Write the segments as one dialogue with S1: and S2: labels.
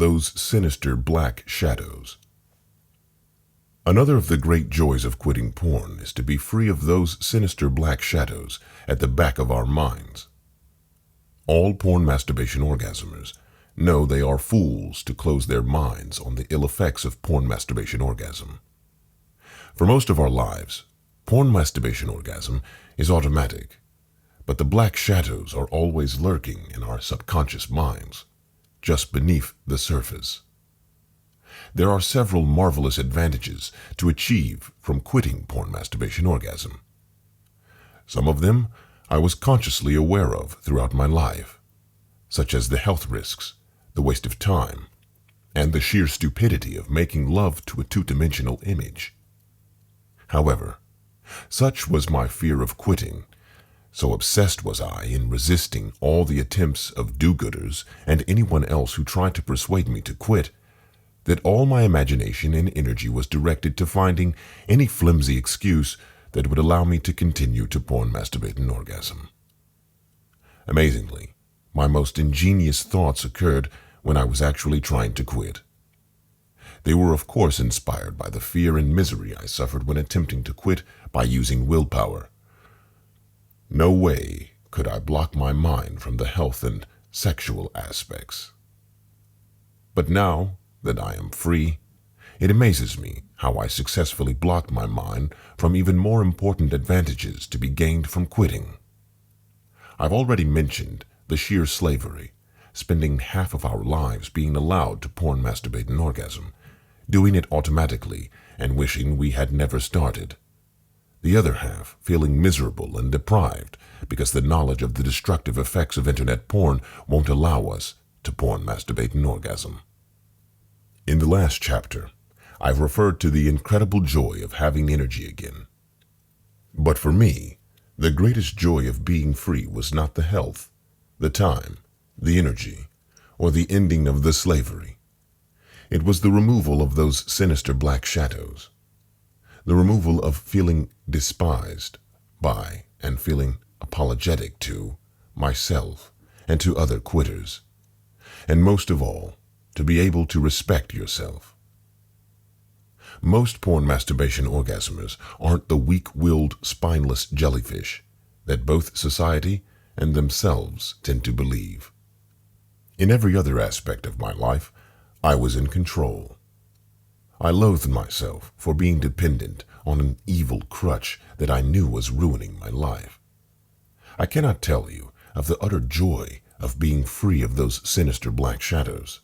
S1: those sinister black shadows. Another of the great joys of quitting porn is to be free of those sinister black shadows at the back of our minds. All porn masturbation orgasmers know they are fools to close their minds on the ill effects of porn masturbation orgasm. For most of our lives, porn masturbation orgasm is automatic, but the black shadows are always lurking in our subconscious minds, just beneath the surface. There are several marvelous advantages to achieve from quitting porn masturbation orgasm. Some of them I was consciously aware of throughout my life, such as the health risks, the waste of time, and the sheer stupidity of making love to a two-dimensional image. However, such was my fear of quitting, so obsessed was I in resisting all the attempts of do-gooders and anyone else who tried to persuade me to quit, that all my imagination and energy was directed to finding any flimsy excuse that would allow me to continue to porn masturbate an orgasm. Amazingly, my most ingenious thoughts occurred when I was actually trying to quit. They were of course inspired by the fear and misery I suffered when attempting to quit by using willpower. No way could I block my mind from the health and sexual aspects. But now that I am free, it amazes me how I successfully blocked my mind from even more important advantages to be gained from quitting. I've already mentioned the sheer slavery, spending half of our lives being allowed to porn masturbate an orgasm, doing it automatically and wishing we had never started. The other half feeling miserable and deprived because the knowledge of the destructive effects of internet porn won't allow us to porn masturbate an orgasm. In the last chapter, I've referred to the incredible joy of having energy again. But for me, the greatest joy of being free was not the health, the time, the energy, or the ending of the slavery. It was the removal of those sinister black shadows, the removal of feeling despised by and feeling apologetic to myself and to other quitters, and most of all, to be able to respect yourself. Most porn masturbation orgasmers aren't the weak-willed, spineless jellyfish that both society and themselves tend to believe. In every other aspect of my life, I was in control. I loathed myself for being dependent on an evil crutch that I knew was ruining my life. I cannot tell you of the utter joy of being free of those sinister black shadows,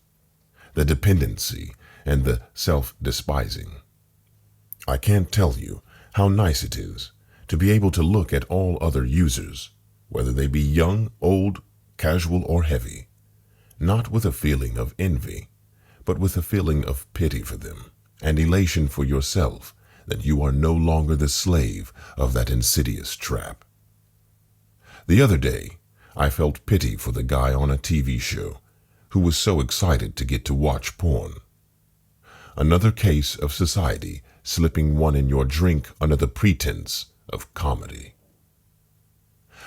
S1: the dependency and the self-despising. I can't tell you how nice it is to be able to look at all other users, whether they be young, old, casual, or heavy, not with a feeling of envy, but with a feeling of pity for them and elation for yourself that you are no longer the slave of that insidious trap. The other day, I felt pity for the guy on a TV show who was so excited to get to watch porn. Another case of society slipping one in your drink under the pretense of comedy.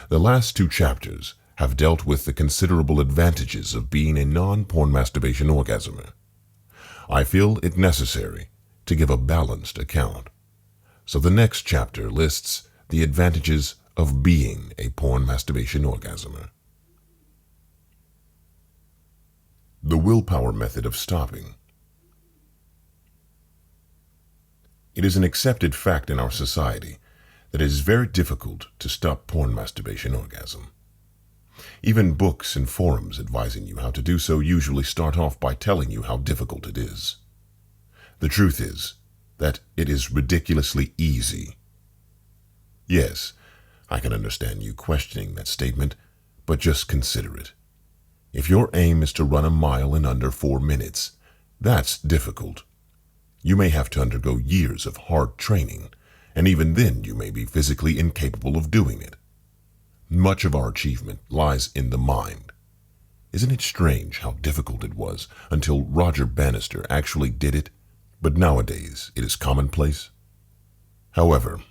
S1: The last two chapters have dealt with the considerable advantages of being a non-porn masturbation orgasmer. I feel it necessary to give a balanced account, so the next chapter lists the advantages of being a porn masturbation orgasmer. The willpower method of stopping. It is an accepted fact in our society that it is very difficult to stop porn masturbation orgasm. Even books and forums advising you how to do so usually start off by telling you how difficult it is. The truth is that it is ridiculously easy. Yes, I can understand you questioning that statement, but just consider it. If your aim is to run a mile in under 4 minutes, that's difficult. You may have to undergo years of hard training, and even then you may be physically incapable of doing it. Much of our achievement lies in the mind. Isn't it strange how difficult it was until Roger Bannister actually did it, but nowadays it is commonplace? However,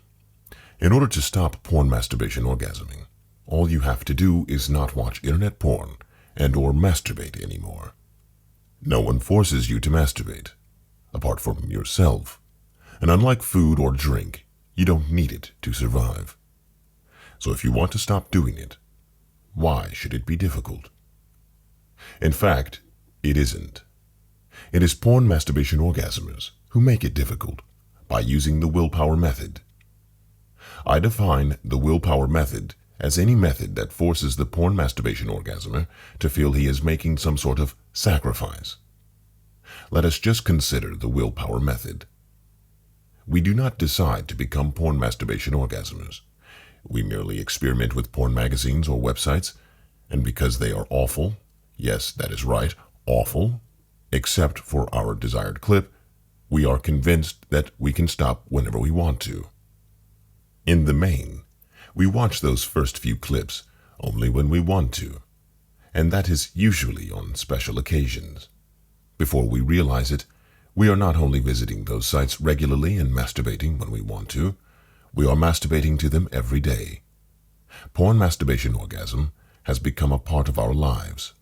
S1: in order to stop porn masturbation orgasming, all you have to do is not watch internet porn and or masturbate anymore. No one forces you to masturbate, apart from yourself. And unlike food or drink, you don't need it to survive. So if you want to stop doing it, why should it be difficult? In fact, it isn't. It is porn masturbation orgasmers who make it difficult by using the willpower method. I define the willpower method as any method that forces the porn masturbation orgasmer to feel he is making some sort of sacrifice. Let us just consider the willpower method. We do not decide to become porn masturbation orgasmers. We merely experiment with porn magazines or websites, and because they are awful, yes, that is right, awful, except for our desired clip, we are convinced that we can stop whenever we want to. In the main, we watch those first few clips only when we want to, and that is usually on special occasions. Before we realize it, we are not only visiting those sites regularly and masturbating when we want to, we are masturbating to them every day. Porn masturbation orgasm has become a part of our lives.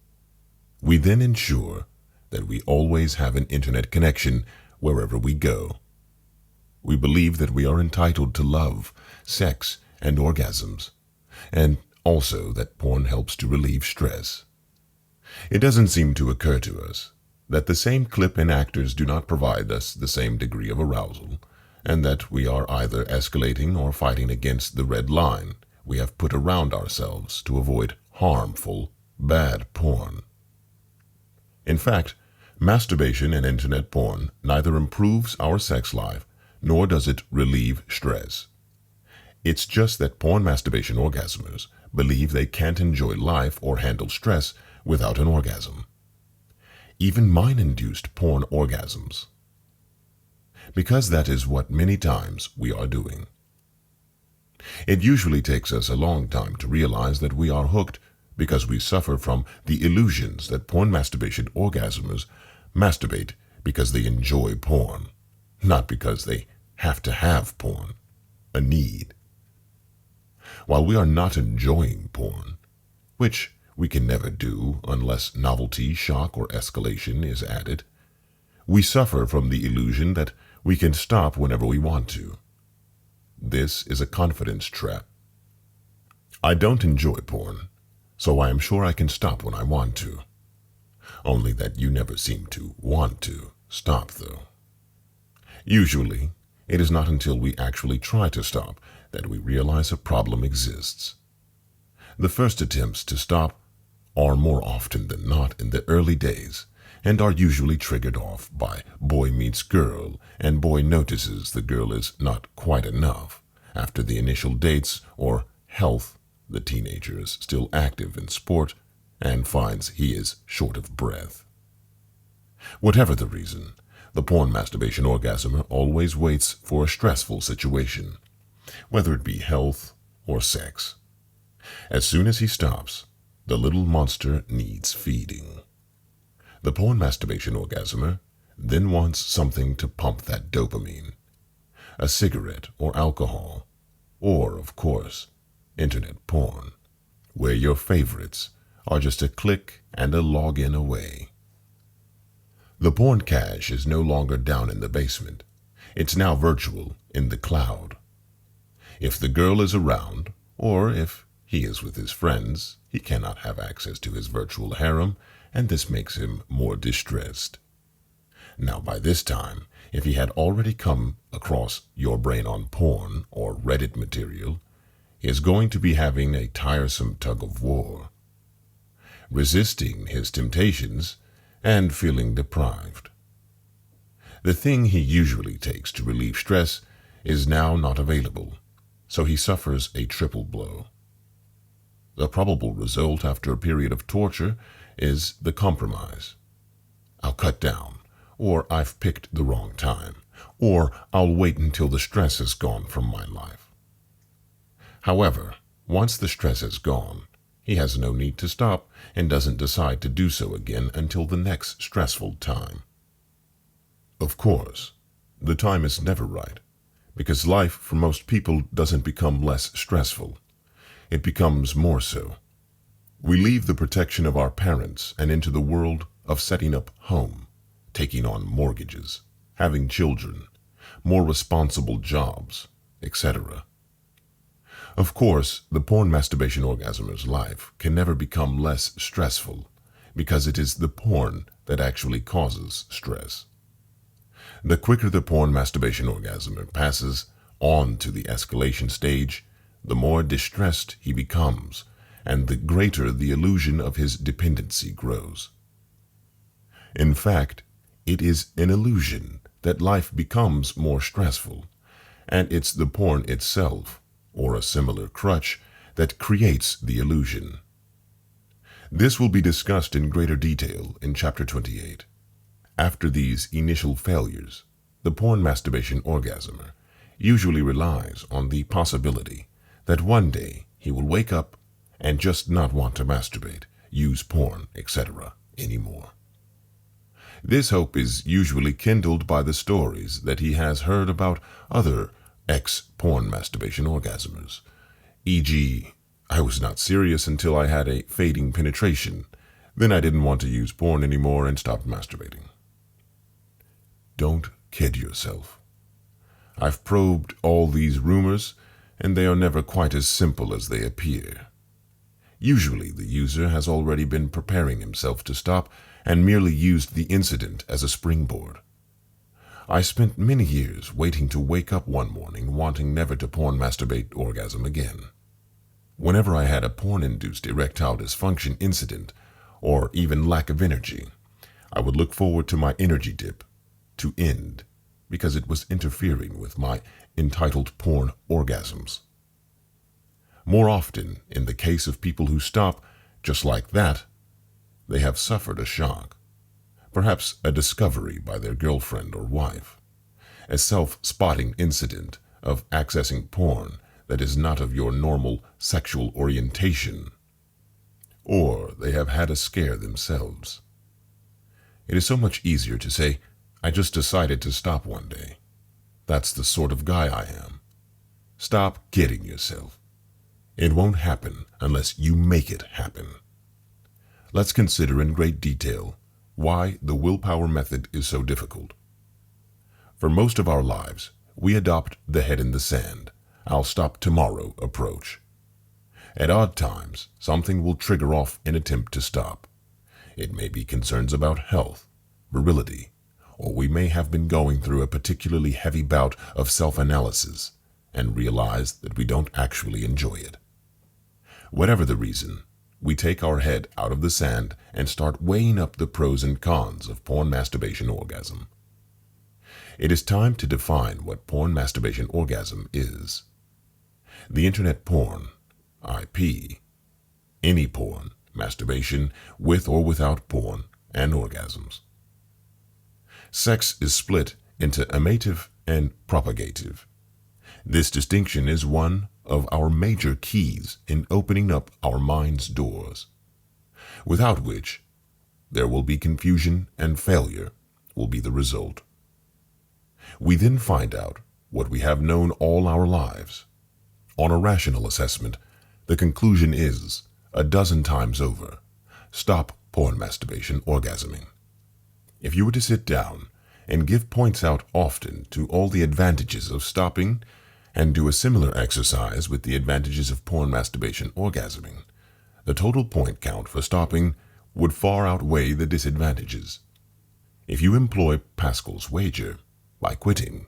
S1: We then ensure that we always have an internet connection wherever we go. We believe that we are entitled to love, sex, and orgasms, and also that porn helps to relieve stress. It doesn't seem to occur to us that the same clip and actors do not provide us the same degree of arousal, and that we are either escalating or fighting against the red line we have put around ourselves to avoid harmful, bad porn. In fact, masturbation and internet porn neither improves our sex life nor does it relieve stress. It's just that porn masturbation orgasmers believe they can't enjoy life or handle stress without an orgasm. Even mind-induced porn orgasms. Because that is what many times we are doing. It usually takes us a long time to realize that we are hooked because we suffer from the illusions that porn masturbation orgasmers masturbate because they enjoy porn, not because they have to have porn, a need. While we are not enjoying porn, which we can never do unless novelty, shock, or escalation is added, we suffer from the illusion that we can stop whenever we want to. This is a confidence trap. I don't enjoy porn, so I am sure I can stop when I want to. Only that you never seem to want to stop, though. Usually, it is not until we actually try to stop that we realize a problem exists. The first attempts to stop are more often than not in the early days and are usually triggered off by boy meets girl and boy notices the girl is not quite enough after the initial dates, or health, the teenager is still active in sport and finds he is short of breath. Whatever the reason, the porn masturbation orgasmer always waits for a stressful situation, whether it be health or sex. As soon as he stops, the little monster needs feeding. The porn masturbation orgasmer then wants something to pump that dopamine, a cigarette or alcohol, or, of course, internet porn, where your favorites are just a click and a login away. The porn cache is no longer down in the basement. It's now virtual in the cloud. If the girl is around, or if he is with his friends, he cannot have access to his virtual harem, and this makes him more distressed. Now, by this time, if he had already come across Your Brain on Porn or Reddit material, he is going to be having a tiresome tug of war, resisting his temptations and feeling deprived. The thing he usually takes to relieve stress is now not available, so he suffers a triple blow. The probable result after a period of torture is the compromise. I'll cut down, or I've picked the wrong time, or I'll wait until the stress is gone from my life. However, once the stress is gone, he has no need to stop and doesn't decide to do so again until the next stressful time. Of course, the time is never right, because life for most people doesn't become less stressful. It becomes more so. We leave the protection of our parents and into the world of setting up home, taking on mortgages, having children, more responsible jobs, etc. Of course, the porn masturbation orgasmer's life can never become less stressful because it is the porn that actually causes stress. The quicker the porn masturbation orgasmer passes on to the escalation stage, the more distressed he becomes, and the greater the illusion of his dependency grows. In fact, it is an illusion that life becomes more stressful, and it's the porn itself, or a similar crutch, that creates the illusion. This will be discussed in greater detail in Chapter 28. After these initial failures, the porn masturbation orgasmer usually relies on the possibility that one day he will wake up and just not want to masturbate, use porn, etc. anymore. This hope is usually kindled by the stories that he has heard about other ex-porn masturbation orgasmers, e.g., I was not serious until I had a fading penetration, then I didn't want to use porn anymore and stopped masturbating. Don't kid yourself. I've probed all these rumors, and they are never quite as simple as they appear. Usually the user has already been preparing himself to stop and merely used the incident as a springboard. I spent many years waiting to wake up one morning wanting never to porn masturbate orgasm again. Whenever I had a porn-induced erectile dysfunction incident, or even lack of energy, I would look forward to my energy dip to end because it was interfering with my entitled porn orgasms. More often, in the case of people who stop just like that, they have suffered a shock, perhaps a discovery by their girlfriend or wife, a self-spotting incident of accessing porn that is not of your normal sexual orientation, or they have had a scare themselves. It is so much easier to say, I just decided to stop one day. That's the sort of guy I am. Stop kidding yourself. It won't happen unless you make it happen. Let's consider in great detail why the willpower method is so difficult. For most of our lives, we adopt the head in the sand, I'll stop tomorrow approach. At odd times, something will trigger off an attempt to stop. It may be concerns about health, virility, or we may have been going through a particularly heavy bout of self-analysis and realize that we don't actually enjoy it. Whatever the reason, we take our head out of the sand and start weighing up the pros and cons of porn masturbation orgasm. It is time to define what porn masturbation orgasm is. The internet porn, IP, any porn, masturbation with or without porn, and orgasms. Sex is split into amative and propagative. This distinction is one of our major keys in opening up our mind's doors, without which there will be confusion and failure will be the result. We then find out what we have known all our lives. On a rational assessment, the conclusion is, a dozen times over, stop porn masturbation orgasming. If you were to sit down and give points out often to all the advantages of stopping and do a similar exercise with the advantages of porn masturbation orgasming, the total point count for stopping would far outweigh the disadvantages. If you employ Pascal's wager, by quitting,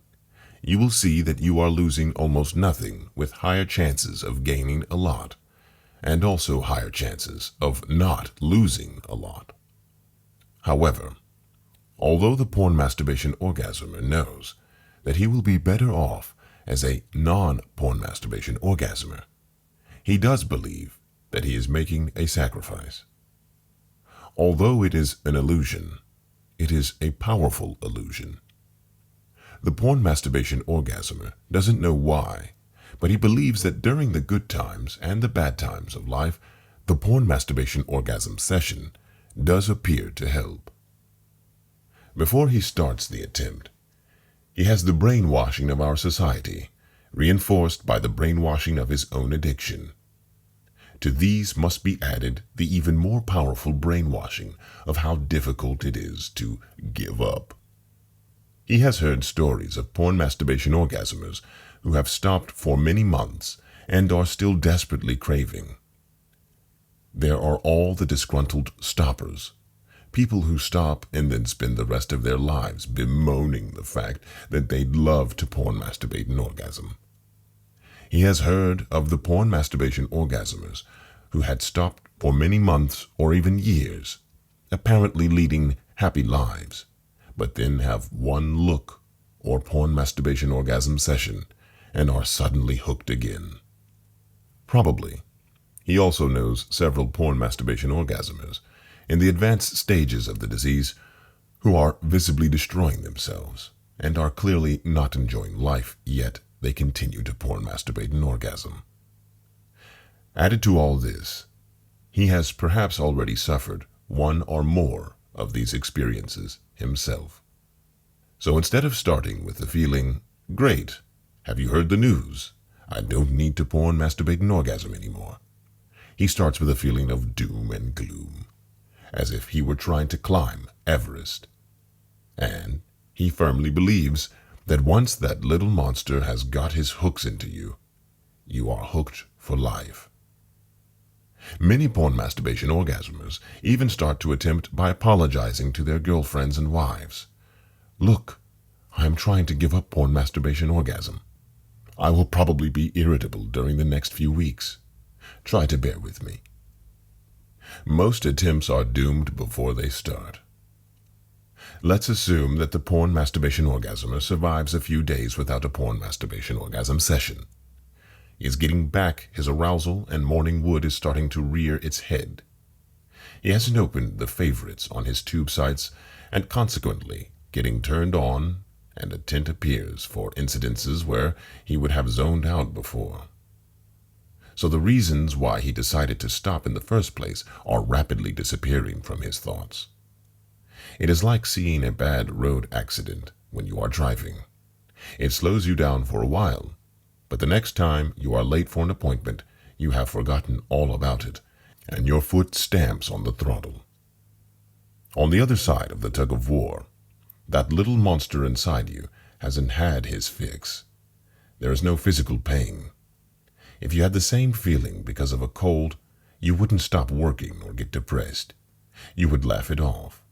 S1: you will see that you are losing almost nothing with higher chances of gaining a lot, and also higher chances of not losing a lot. However, although the porn masturbation orgasmer knows that he will be better off as a non-porn masturbation orgasmer, he does believe that he is making a sacrifice. Although it is an illusion, it is a powerful illusion. The porn masturbation orgasmer doesn't know why, but he believes that during the good times and the bad times of life, the porn masturbation orgasm session does appear to help. Before he starts the attempt, he has the brainwashing of our society, reinforced by the brainwashing of his own addiction. To these must be added the even more powerful brainwashing of how difficult it is to give up. He has heard stories of porn masturbation orgasmers who have stopped for many months and are still desperately craving. There are all the disgruntled stoppers, people who stop and then spend the rest of their lives bemoaning the fact that they'd love to porn masturbate an orgasm. He has heard of the porn masturbation orgasmers who had stopped for many months or even years, apparently leading happy lives, but then have one look or porn masturbation orgasm session and are suddenly hooked again. Probably, he also knows several porn masturbation orgasmers in the advanced stages of the disease who are visibly destroying themselves and are clearly not enjoying life, yet they continue to porn masturbate an orgasm. Added to all this, he has perhaps already suffered one or more of these experiences himself. So instead of starting with the feeling, "Great, have you heard the news? I don't need to porn masturbate an orgasm anymore," he starts with a feeling of doom and gloom, as if he were trying to climb Everest. And he firmly believes that once that little monster has got his hooks into you, you are hooked for life. Many porn masturbation orgasmers even start to attempt by apologizing to their girlfriends and wives. "Look, I am trying to give up porn masturbation orgasm. I will probably be irritable during the next few weeks. Try to bear with me." Most attempts are doomed before they start. Let's assume that the porn masturbation orgasmer survives a few days without a porn masturbation orgasm session. He is getting back his arousal and morning wood is starting to rear its head. He hasn't opened the favorites on his tube sites and consequently getting turned on, and a tint appears for incidences where he would have zoned out before. So the reasons why he decided to stop in the first place are rapidly disappearing from his thoughts. It is like seeing a bad road accident when you are driving. It slows you down for a while, but the next time you are late for an appointment, you have forgotten all about it, and your foot stamps on the throttle. On the other side of the tug of war, that little monster inside you hasn't had his fix. There is no physical pain. If you had the same feeling because of a cold, you wouldn't stop working or get depressed. You would laugh it off.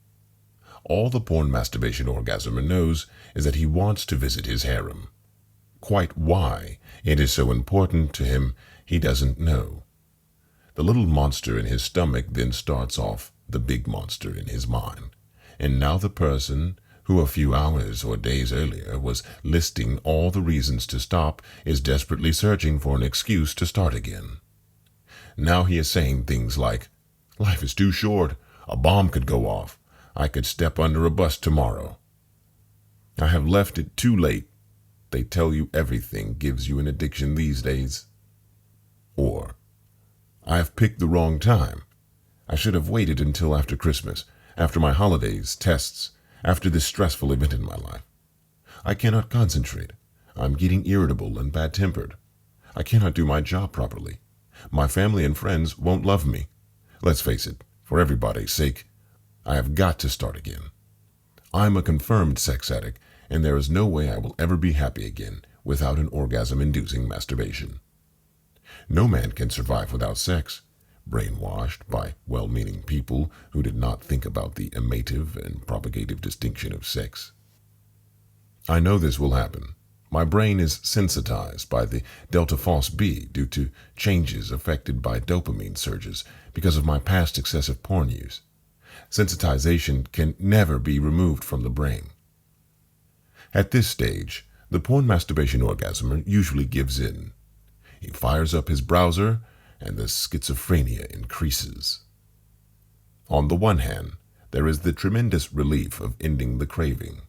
S1: All the porn masturbation orgasmer knows is that he wants to visit his harem. Quite why it is so important to him, he doesn't know. The little monster in his stomach then starts off the big monster in his mind. And now the person who a few hours or days earlier was listing all the reasons to stop is desperately searching for an excuse to start again. Now he is saying things like, "Life is too short. A bomb could go off. I could step under a bus tomorrow. I have left it too late. They tell you everything gives you an addiction these days." Or, "I have picked the wrong time. I should have waited until after Christmas, after my holidays, tests, after this stressful event in my life. I cannot concentrate. I'm getting irritable and bad-tempered. I cannot do my job properly. My family and friends won't love me. Let's face it, for everybody's sake, I have got to start again. I'm a confirmed sex addict, and there is no way I will ever be happy again without an orgasm-inducing masturbation. No man can survive without sex," brainwashed by well-meaning people who did not think about the amative and propagative distinction of sex. I know this will happen. My brain is sensitized by the delta phos B due to changes affected by dopamine surges because of my past excessive porn use. Sensitization can never be removed from the brain. At this stage, the porn masturbation orgasmer usually gives in. He fires up his browser, and the schizophrenia increases. On the one hand, there is the tremendous relief of ending the craving,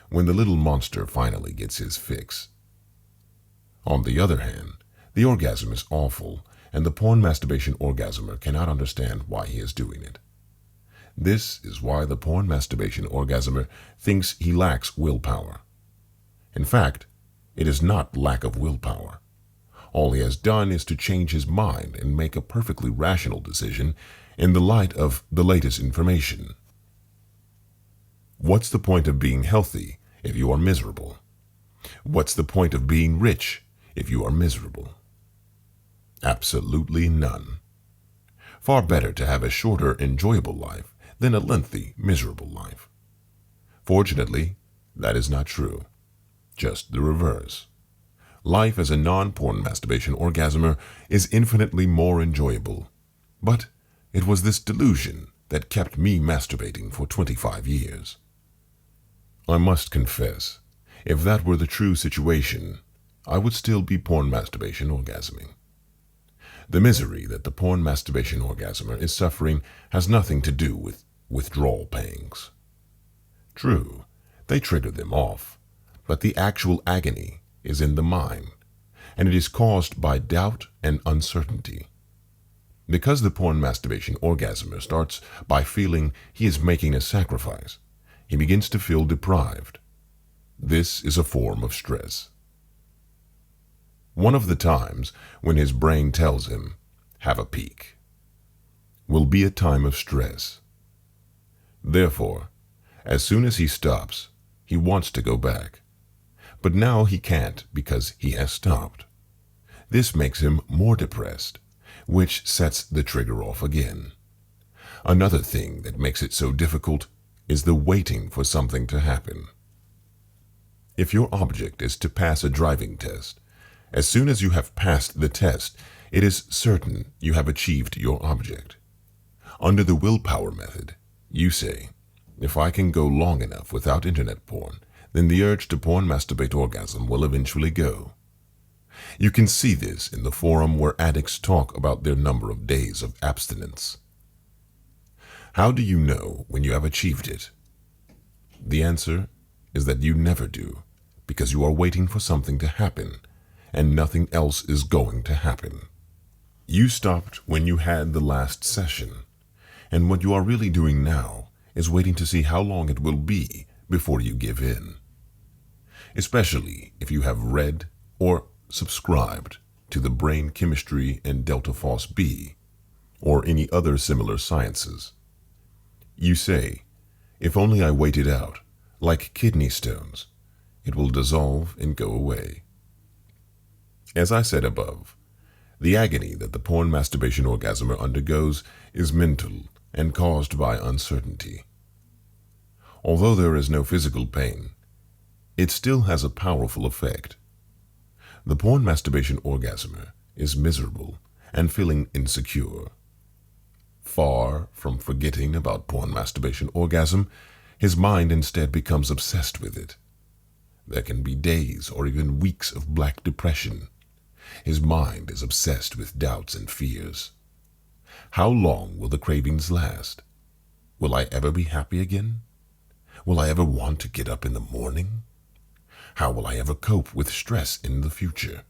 S1: when the little monster finally gets his fix. On the other hand, the orgasm is awful, and the porn masturbation orgasmer cannot understand why he is doing it. This is why the porn masturbation orgasmer thinks he lacks willpower. In fact, it is not lack of willpower. All he has done is to change his mind and make a perfectly rational decision in the light of the latest information. What's the point of being healthy if you are miserable? What's the point of being rich if you are miserable? Absolutely none. Far better to have a shorter, enjoyable life than a lengthy, miserable life. Fortunately, that is not true. Just the reverse. Life as a non-porn masturbation orgasmer is infinitely more enjoyable. But it was this delusion that kept me masturbating for 25 years. I must confess, if that were the true situation, I would still be porn masturbation orgasming. The misery that the porn masturbation orgasmer is suffering has nothing to do with withdrawal pangs. True, they trigger them off, but the actual agony is in the mind, and it is caused by doubt and uncertainty. Because the porn masturbation orgasmer starts by feeling he is making a sacrifice, he begins to feel deprived. This is a form of stress. One of the times when his brain tells him, "Have a peek," will be a time of stress. Therefore, as soon as he stops, he wants to go back. But now he can't because he has stopped. This makes him more depressed, which sets the trigger off again. Another thing that makes it so difficult is the waiting for something to happen. If your object is to pass a driving test, as soon as you have passed the test, it is certain you have achieved your object. Under the willpower method, you say, if I can go long enough without internet porn, then the urge to porn masturbate orgasm will eventually go. You can see this in the forum where addicts talk about their number of days of abstinence. How do you know when you have achieved it? The answer is that you never do, because you are waiting for something to happen, and nothing else is going to happen. You stopped when you had the last session, and what you are really doing now is waiting to see how long it will be before you give in. Especially if you have read or subscribed to the brain chemistry and delta phos B, or any other similar sciences. You say, if only I wait it out, like kidney stones, it will dissolve and go away. As I said above, the agony that the porn masturbation orgasmer undergoes is mental and caused by uncertainty. Although there is no physical pain, it still has a powerful effect. The porn masturbation orgasmer is miserable and feeling insecure. Far from forgetting about porn masturbation orgasm, his mind instead becomes obsessed with it. There can be days or even weeks of black depression. His mind is obsessed with doubts and fears. How long will the cravings last? Will I ever be happy again? Will I ever want to get up in the morning? How will I ever cope with stress in the future?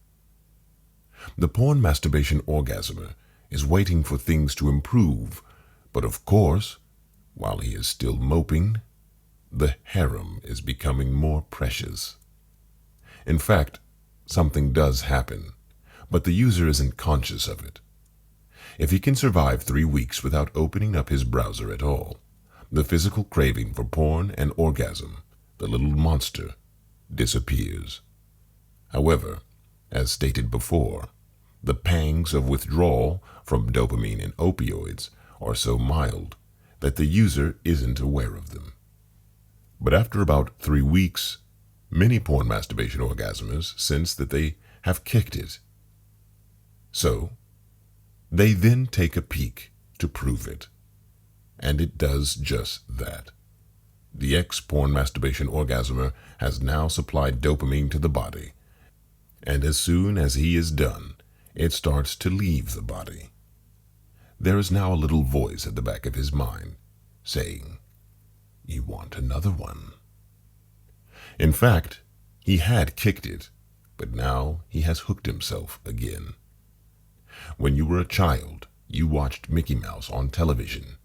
S1: The porn masturbation orgasmer is waiting for things to improve, but of course, while he is still moping, the harem is becoming more precious. In fact, something does happen, but the user isn't conscious of it. If he can survive 3 weeks without opening up his browser at all, the physical craving for porn and orgasm, the little monster, disappears. However, as stated before, the pangs of withdrawal from dopamine and opioids are so mild that the user isn't aware of them. But after about 3 weeks, many porn masturbation orgasmers sense that they have kicked it. So, they then take a peek to prove it. And it does just that. The ex-porn masturbation orgasmer has now supplied dopamine to the body, and as soon as he is done, it starts to leave the body. There is now a little voice at the back of his mind saying, "You want another one." In fact, he had kicked it, but now he has hooked himself again. When you were a child, you watched Mickey Mouse on television,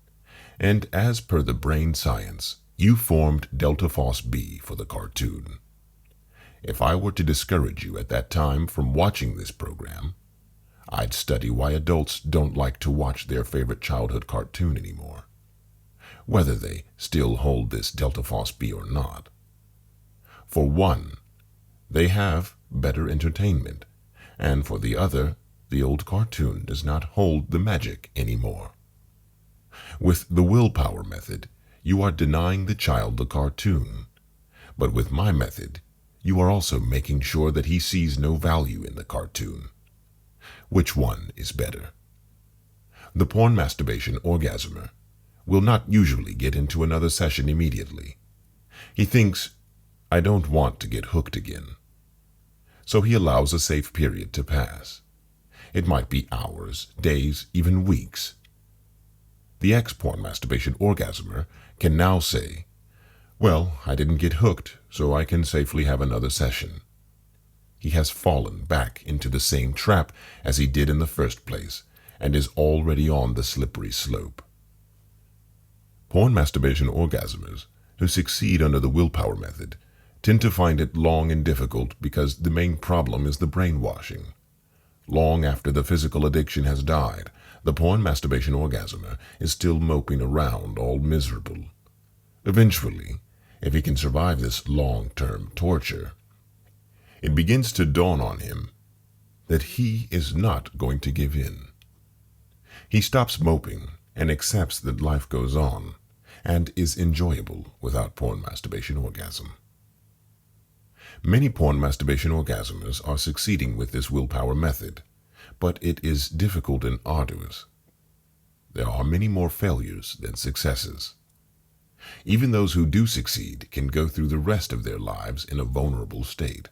S1: and as per the brain science, you formed delta phos B for the cartoon. If I were to discourage you at that time from watching this program, I'd study why adults don't like to watch their favorite childhood cartoon anymore, whether they still hold this Delta Phos B or not. For one, they have better entertainment, and for the other, the old cartoon does not hold the magic anymore. With the willpower method, you are denying the child the cartoon, but with my method, you are also making sure that he sees no value in the cartoon. Which one is better? The porn masturbation orgasmer will not usually get into another session immediately. He thinks, I don't want to get hooked again. So he allows a safe period to pass. It might be hours, days, even weeks. The ex-porn masturbation orgasmer can now say, well, I didn't get hooked, so I can safely have another session. He has fallen back into the same trap as he did in the first place, and is already on the slippery slope. Porn masturbation orgasmers who succeed under the willpower method tend to find it long and difficult because the main problem is the brainwashing. Long after the physical addiction has died, the porn masturbation orgasmer is still moping around all miserable. Eventually, if he can survive this long-term torture, it begins to dawn on him that he is not going to give in. He stops moping and accepts that life goes on and is enjoyable without porn masturbation orgasm. Many porn masturbation orgasmers are succeeding with this willpower method, but it is difficult and arduous. There are many more failures than successes. Even those who do succeed can go through the rest of their lives in a vulnerable state.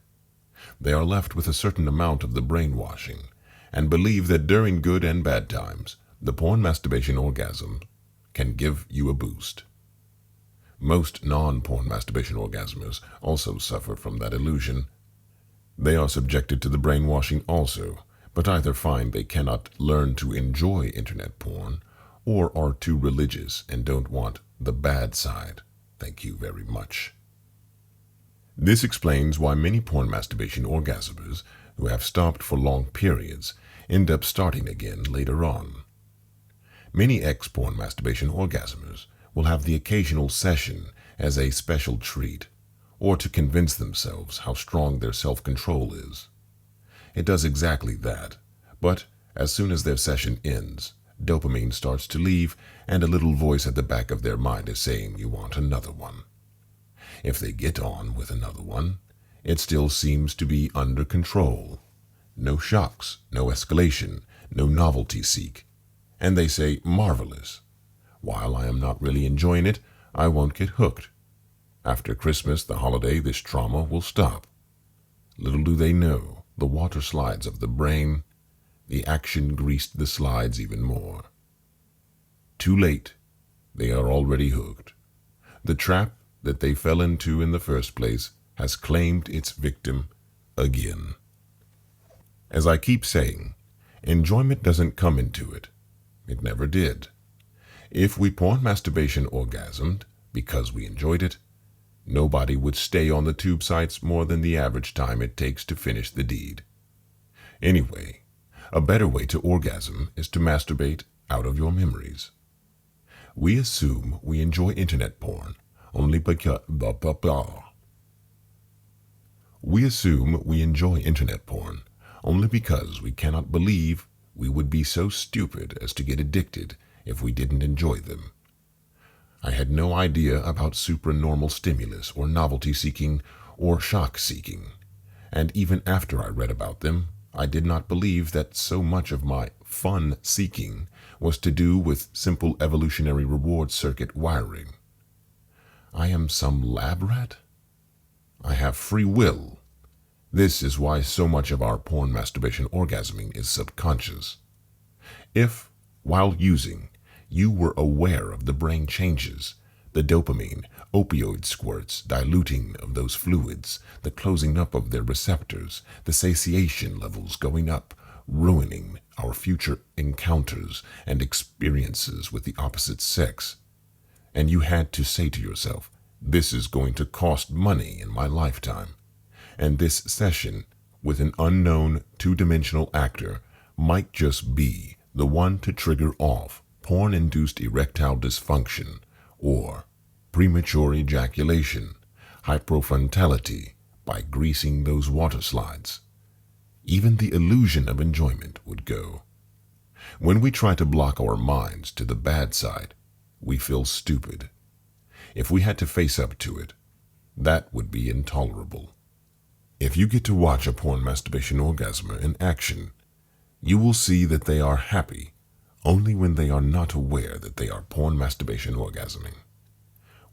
S1: They are left with a certain amount of the brainwashing and believe that during good and bad times, the porn masturbation orgasm can give you a boost. Most non-porn masturbation orgasmers also suffer from that illusion. They are subjected to the brainwashing also, but either find they cannot learn to enjoy internet porn or are too religious and don't want the bad side. Thank you very much. This explains why many porn masturbation orgasmers who have stopped for long periods end up starting again later on. Many ex-porn masturbation orgasmers will have the occasional session as a special treat, or to convince themselves how strong their self-control is. It does exactly that, but as soon as their session ends, dopamine starts to leave, and a little voice at the back of their mind is saying you want another one. If they get on with another one, it still seems to be under control. No shocks, no escalation, no novelty seek. And they say, marvelous. While I am not really enjoying it, I won't get hooked. After Christmas, the holiday, this trauma will stop. Little do they know, the water slides of the brain, the action greased the slides even more. Too late, they are already hooked. The trap that they fell into in the first place has claimed its victim again. As I keep saying, enjoyment doesn't come into it. It never did. If we porn masturbation orgasmed because we enjoyed it, nobody would stay on the tube sites more than the average time it takes to finish the deed. Anyway, a better way to orgasm is to masturbate out of your memories. We assume we enjoy internet porn only because we cannot believe we would be so stupid as to get addicted if we didn't enjoy them. I had no idea about supranormal stimulus or novelty seeking or shock seeking, and even after I read about them, I did not believe that so much of my fun seeking was to do with simple evolutionary reward circuit wiring. I am some lab rat? I have free will. This is why so much of our porn masturbation orgasming is subconscious. If, while using, you were aware of the brain changes, the dopamine, opioid squirts, diluting of those fluids, the closing up of their receptors, the satiation levels going up, ruining our future encounters and experiences with the opposite sex, and you had to say to yourself, this is going to cost money in my lifetime, And this session with an unknown two-dimensional actor might just be the one to trigger off porn-induced erectile dysfunction or premature ejaculation, hypofrontality by greasing those water slides. Even the illusion of enjoyment would go. When we try to block our minds to the bad side, we feel stupid. If we had to face up to it, that would be intolerable. If you get to watch a porn masturbation orgasmer in action, you will see that they are happy only when they are not aware that they are porn masturbation orgasming.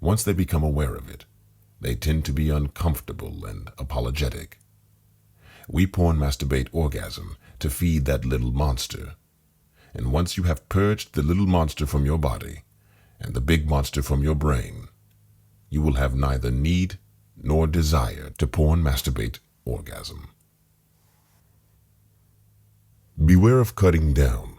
S1: Once they become aware of it, they tend to be uncomfortable and apologetic. We porn masturbate orgasm to feed that little monster. And once you have purged the little monster from your body and the big monster from your brain, you will have neither need nor desire to porn masturbate orgasm. Beware of cutting down.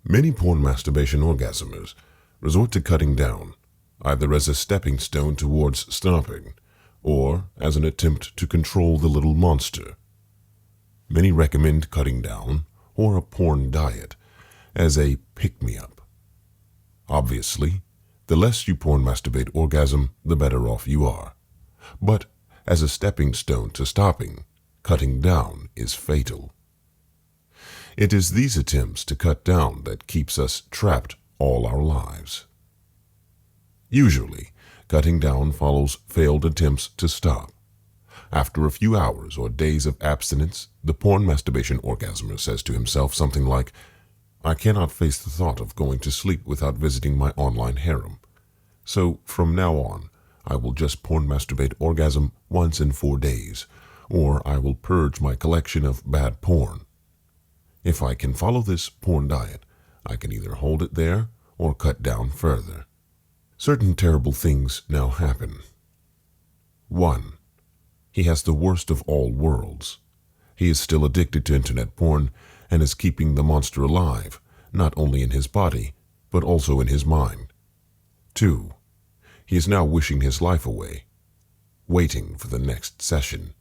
S1: Many porn masturbation orgasmers resort to cutting down, either as a stepping stone towards stopping or as an attempt to control the little monster. Many recommend cutting down or a porn diet as a pick-me-up. Obviously, the less you porn masturbate orgasm, the better off you are. But as a stepping stone to stopping, cutting down is fatal. It is these attempts to cut down that keeps us trapped all our lives. Usually, cutting down follows failed attempts to stop. After a few hours or days of abstinence, the porn masturbation orgasmer says to himself something like, "I cannot face the thought of going to sleep without visiting my online harem. So from now on, I will just porn masturbate orgasm once in 4 days, or I will purge my collection of bad porn. If I can follow this porn diet, I can either hold it there or cut down further." Certain terrible things now happen. 1. He has the worst of all worlds. He is still addicted to internet porn and is keeping the monster alive, not only in his body, but also in his mind. 2. He is now wishing his life away, waiting for the next session.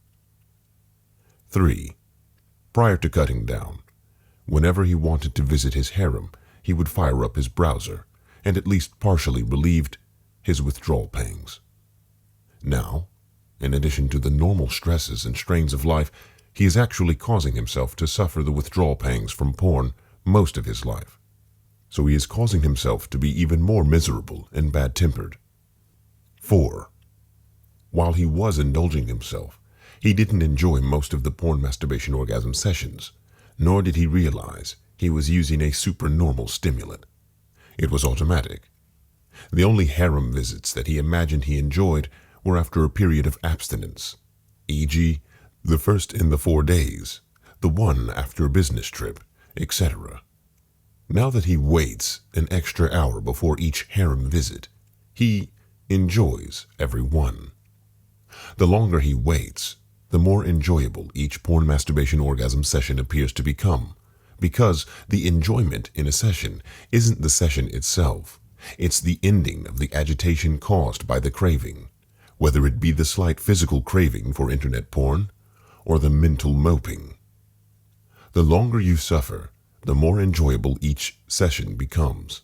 S1: 3. Prior to cutting down, whenever he wanted to visit his harem, he would fire up his browser and at least partially relieved his withdrawal pangs. Now, in addition to the normal stresses and strains of life, he is actually causing himself to suffer the withdrawal pangs from porn most of his life. So he is causing himself to be even more miserable and bad-tempered. 4. While he was indulging himself, he didn't enjoy most of the porn masturbation orgasm sessions, nor did he realize he was using a supernormal stimulant. It was automatic. The only harem visits that he imagined he enjoyed were after a period of abstinence, e.g., the first in the 4 days, the one after a business trip, etc. Now that he waits an extra hour before each harem visit, he enjoys every one. The longer he waits, the more enjoyable each porn masturbation orgasm session appears to become, because the enjoyment in a session isn't the session itself. It's the ending of the agitation caused by the craving, whether it be the slight physical craving for internet porn or the mental moping. The longer you suffer, the more enjoyable each session becomes.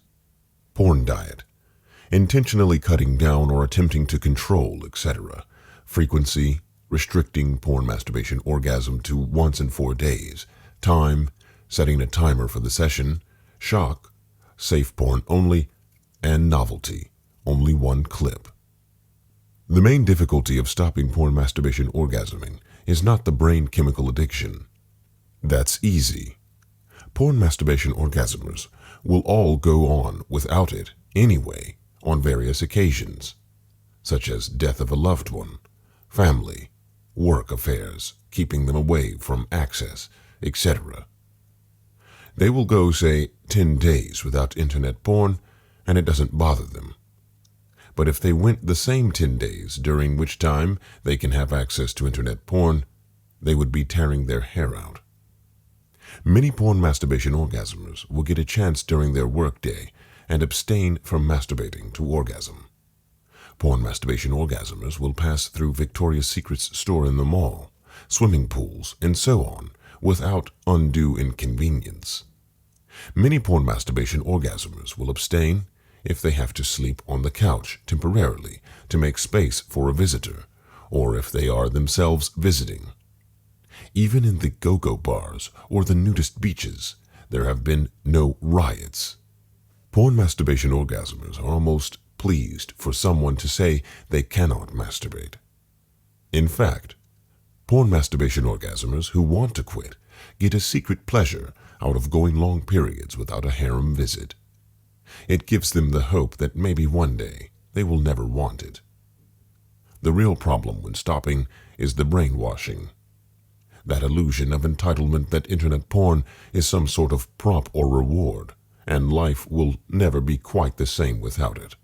S1: Porn diet, intentionally cutting down or attempting to control, etc. Frequency, restricting porn masturbation orgasm to once in 4 days. Time, setting a timer for the session. Shock, safe porn only. And novelty, only 1 clip. The main difficulty of stopping porn masturbation orgasming is not the brain chemical addiction. That's easy. Porn masturbation orgasmers will all go on without it anyway on various occasions, such as death of a loved one, family, work affairs, keeping them away from access, etc. They will go, say, 10 days without internet porn, and it doesn't bother them. But if they went the same 10 days, during which time they can have access to internet porn, they would be tearing their hair out. Many porn masturbation orgasmers will get a chance during their workday and abstain from masturbating to orgasm. Porn masturbation orgasmers will pass through Victoria's Secret's store in the mall, swimming pools, and so on, without undue inconvenience. Many porn masturbation orgasmers will abstain if they have to sleep on the couch temporarily to make space for a visitor, or if they are themselves visiting. Even in the go-go bars or the nudist beaches, there have been no riots. Porn masturbation orgasmers are almost pleased for someone to say they cannot masturbate. In fact, porn masturbation orgasmers who want to quit get a secret pleasure out of going long periods without a harem visit. It gives them the hope that maybe one day they will never want it. The real problem when stopping is the brainwashing. That illusion of entitlement that internet porn is some sort of prop or reward, and life will never be quite the same without it.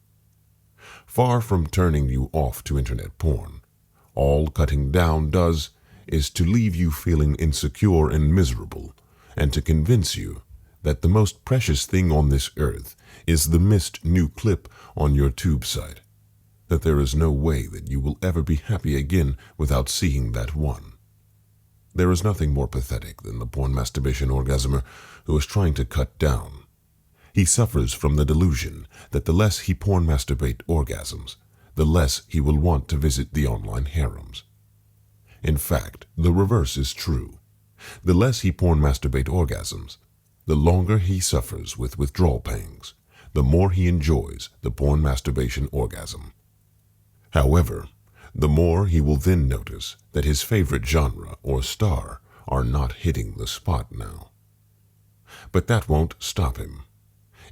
S1: Far from turning you off to internet porn, all cutting down does is to leave you feeling insecure and miserable, and to convince you that the most precious thing on this earth is the missed new clip on your tube site, that there is no way that you will ever be happy again without seeing that one. There is nothing more pathetic than the porn masturbation orgasmer who is trying to cut down. He suffers from the delusion that the less he porn masturbate orgasms, the less he will want to visit the online harems. In fact, the reverse is true. The less he porn masturbate orgasms, the longer he suffers with withdrawal pangs, the more he enjoys the porn masturbation orgasm. However, the more he will then notice that his favorite genre or star are not hitting the spot now. But that won't stop him.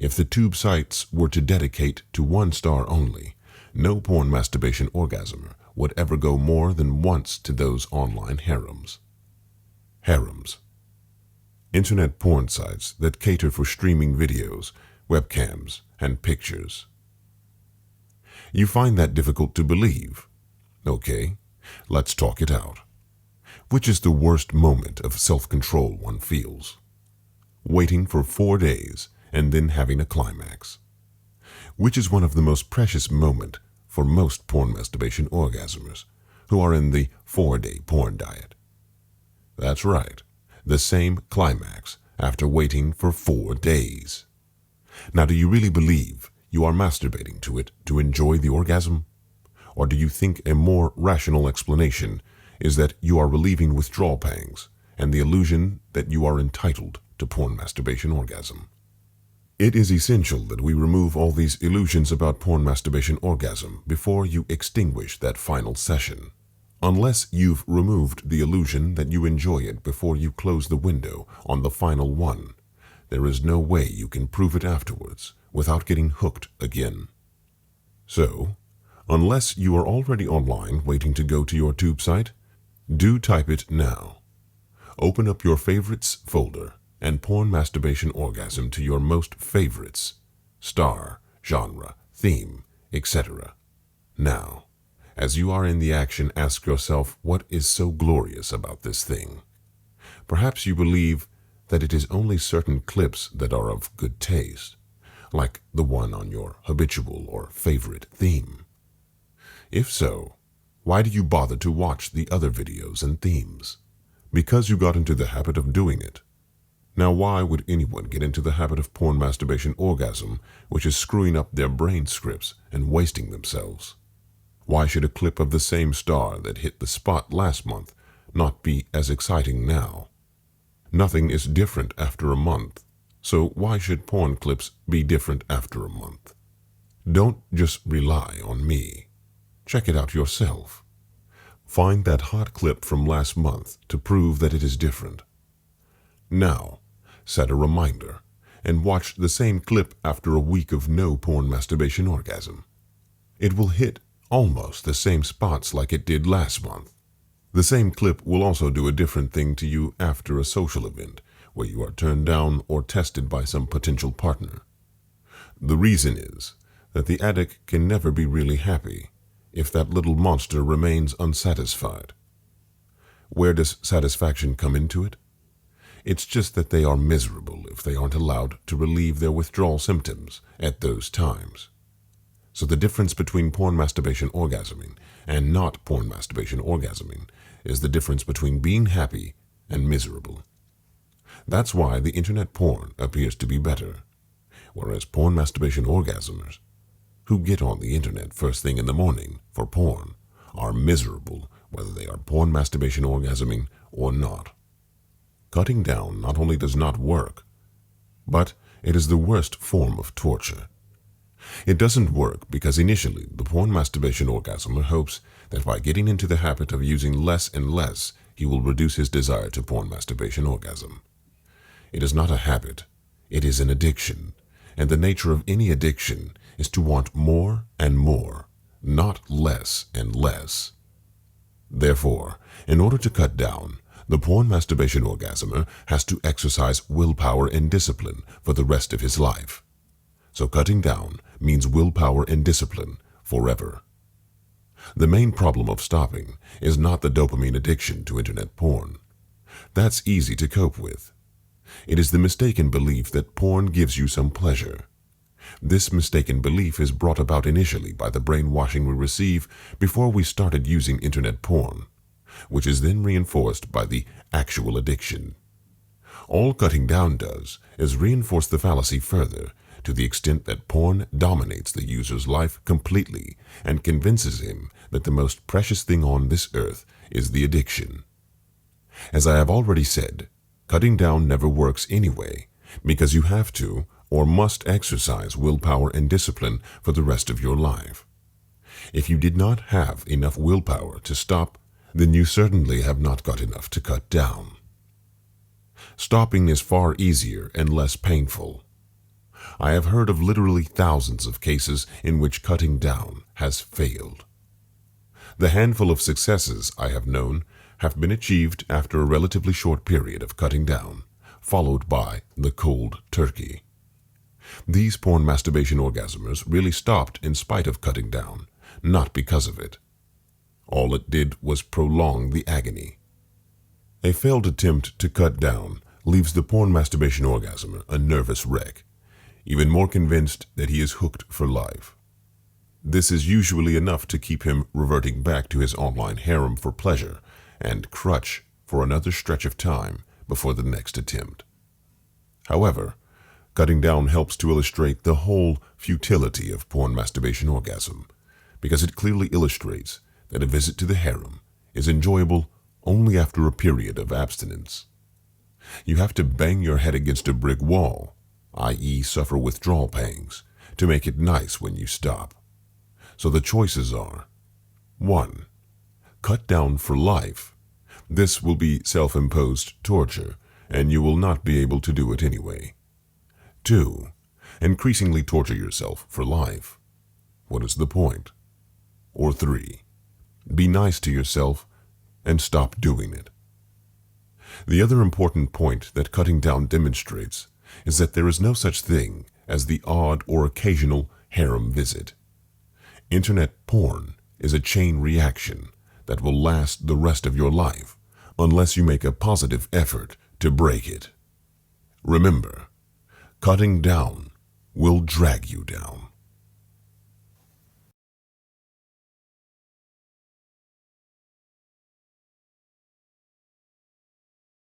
S1: If the tube sites were to dedicate to one star only, no porn masturbation orgasmer would ever go more than once to those online harems. Harems. Internet porn sites that cater for streaming videos, webcams, and pictures. You find that difficult to believe? Okay, let's talk it out. Which is the worst moment of self-control one feels? Waiting for 4 days and then having a climax. Which is one of the most precious moments for most porn masturbation orgasmers who are in the 4-day porn diet? That's right, the same climax after waiting for 4 days. Now, do you really believe you are masturbating to it to enjoy the orgasm? Or do you think a more rational explanation is that you are relieving withdrawal pangs and the illusion that you are entitled to porn masturbation orgasm? It is essential that we remove all these illusions about porn masturbation orgasm before you extinguish that final session. Unless you've removed the illusion that you enjoy it before you close the window on the final one, there is no way you can prove it afterwards without getting hooked again. So, unless you are already online waiting to go to your tube site, do type it now. Open up your favorites folder and porn masturbation orgasm to your most favorites, star, genre, theme, etc. Now, as you are in the action, ask yourself what is so glorious about this thing. Perhaps you believe that it is only certain clips that are of good taste, like the one on your habitual or favorite theme. If so, why do you bother to watch the other videos and themes? Because you got into the habit of doing it. Now, why would anyone get into the habit of porn masturbation orgasm, which is screwing up their brain scripts and wasting themselves? Why should a clip of the same star that hit the spot last month not be as exciting now? Nothing is different after a month, so why should porn clips be different after a month? Don't just rely on me. Check it out yourself. Find that hot clip from last month to prove that it is different. Now, set a reminder and watch the same clip after a week of no porn masturbation orgasm. It will hit almost the same spots like it did last month. The same clip will also do a different thing to you after a social event where you are turned down or tested by some potential partner. The reason is that the addict can never be really happy if that little monster remains unsatisfied. Where does satisfaction come into it? It's just that they are miserable if they aren't allowed to relieve their withdrawal symptoms at those times. So the difference between porn masturbation orgasming and not porn masturbation orgasming is the difference between being happy and miserable. That's why the internet porn appears to be better, whereas porn masturbation orgasmers who get on the internet first thing in the morning for porn are miserable whether they are porn masturbation orgasming or not. Cutting down not only does not work, but it is the worst form of torture. It doesn't work because initially the porn masturbation orgasmer hopes that by getting into the habit of using less and less, he will reduce his desire to porn masturbation orgasm. It is not a habit, it is an addiction, and the nature of any addiction is to want more and more, not less and less. Therefore, in order to cut down, the porn masturbation orgasmer has to exercise willpower and discipline for the rest of his life. So cutting down means willpower and discipline forever. The main problem of stopping is not the dopamine addiction to internet porn. That's easy to cope with. It is the mistaken belief that porn gives you some pleasure. This mistaken belief is brought about initially by the brainwashing we receive before we started using internet porn, which is then reinforced by the actual addiction. All cutting down does is reinforce the fallacy further to the extent that porn dominates the user's life completely and convinces him that the most precious thing on this earth is the addiction. As I have already said, cutting down never works anyway because you have to or must exercise willpower and discipline for the rest of your life. If you did not have enough willpower to stop, then you certainly have not got enough to cut down. Stopping is far easier and less painful. I have heard of literally thousands of cases in which cutting down has failed. The handful of successes I have known have been achieved after a relatively short period of cutting down, followed by the cold turkey. These porn masturbation orgasmers really stopped in spite of cutting down, not because of it. All it did was prolong the agony. A failed attempt to cut down leaves the porn masturbation orgasmer a nervous wreck, even more convinced that he is hooked for life. This is usually enough to keep him reverting back to his online harem for pleasure and crutch for another stretch of time before the next attempt. However, cutting down helps to illustrate the whole futility of porn masturbation orgasm, because it clearly illustrates that a visit to the harem is enjoyable only after a period of abstinence. You have to bang your head against a brick wall, i.e. suffer withdrawal pangs, to make it nice when you stop. So the choices are: 1. Cut down for life. This will be self-imposed torture, and you will not be able to do it anyway. 2. Increasingly torture yourself for life. What is the point? Or 3. Be nice to yourself and stop doing it. The other important point that cutting down demonstrates is that there is no such thing as the odd or occasional harem visit. Internet porn is a chain reaction that will last the rest of your life unless you make a positive effort to break it. Remember, cutting down will drag you down.